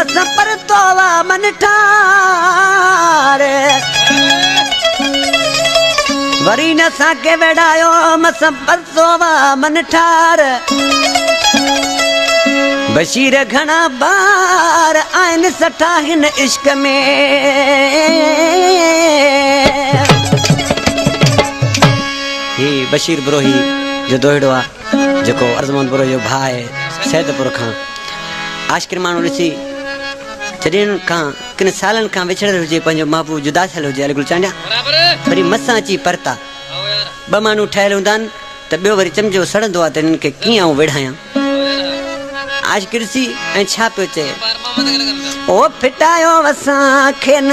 मस पर तोवा मन ठार वरी न साके वेड़ायो मस पर तोवा मन ठार बशीर घना बार आइन सठा हिन इश्क में ही बशीर ब्रोही जो दोहिड़ो आ जेको अर्जमंद ब्रो जो भाई है सैदपुर खां आशिक़ माण्हू ॾिसी जॾहिं खां किन सालनि खां विछड़ियल हुजे पंहिंजो महबूब जुदा थियल हुजे अल गुलचांडिया वरी मसां अची परता ॿ माण्हू ठहियल हूंदा आहिनि त ॿियो वरी चमचो सड़ंदो आहे त हिननि खे कीअं आऊं वेढ़ायां आशिक़ ॾिसी ऐं छा पियो चए ओ फिटायो असांखे न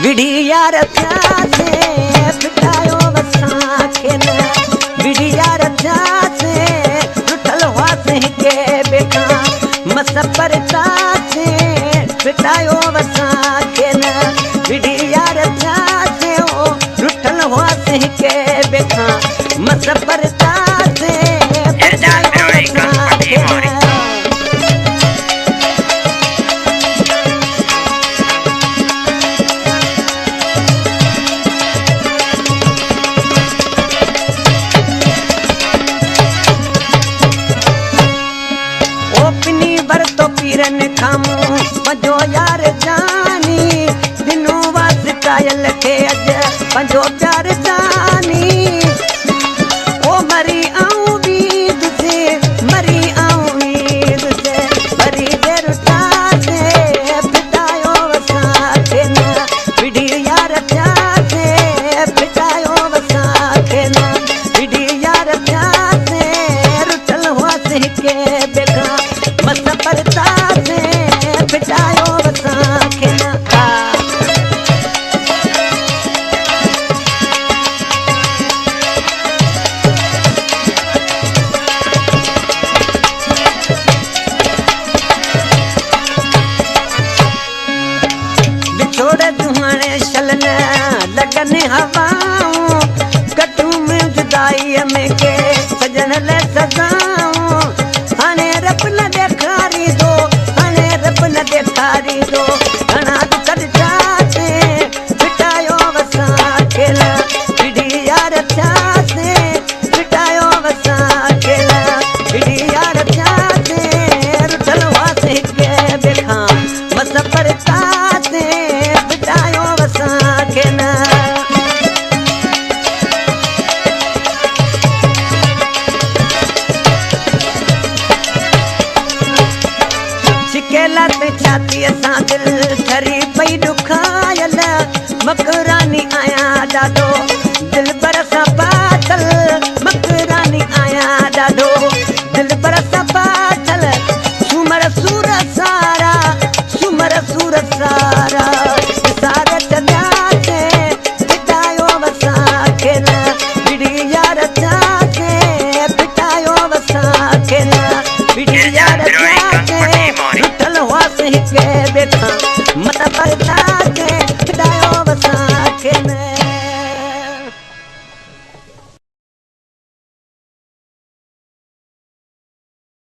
विढ़ी यार थियासीं फिटायो असांखे न विढ़ी यार थियासीं लुटल हुआसीं हिके ॿिए खां मस परतासीं फिटायो असांखे न विढ़ी यार थियासीं ओ लुटल हुआसीं हिके ॿिए खां मस परतासीं फिटायो असांखे न पीरन खामू पंजो यार जानी दिनू वास कायल के अज पंजो प्यार जानी ओ मरी आऊं भी तुझे मरी आऊं भी तुझे मरी देर तासे फिटायो वसाखे न विढ़ी यार प्यासे फिटायो वसाखे न विढ़ी यार प्यासे रुठल हुआसीं के बेखा मस परतासीं फिटायो असांखे न बिछोड़ दुहाणे छलन लगन हवाऊं कटू में जुदाई में के सजन ले सजाऊं हाणे रब न देखारी दो हाणे रब न देखारी दो घणा दुख ॾिठासीं फिटायो असांखे न विढ़ी यार थियासीं फिटायो असांखे न विढ़ी यार थियासीं रुठल हुआसीं हिके ॿिए खां मस परतासीं फिटायो असांखे न छाती सां दिल ठरी पई ॾुखायल मकरानी आया ॾाढो दिल बरस पातल मकरानी आया ॾाढो दिल बरस पातल सुमर सूर सारा सुमर सूर सारा सारा चलियासीं फिटायो असांखे न विढ़ी यार थियासीं फिटायो असांखे न विढ़ी यार थियासीं रुठल हुआसीं हिके ॿिए खां मस परतासीं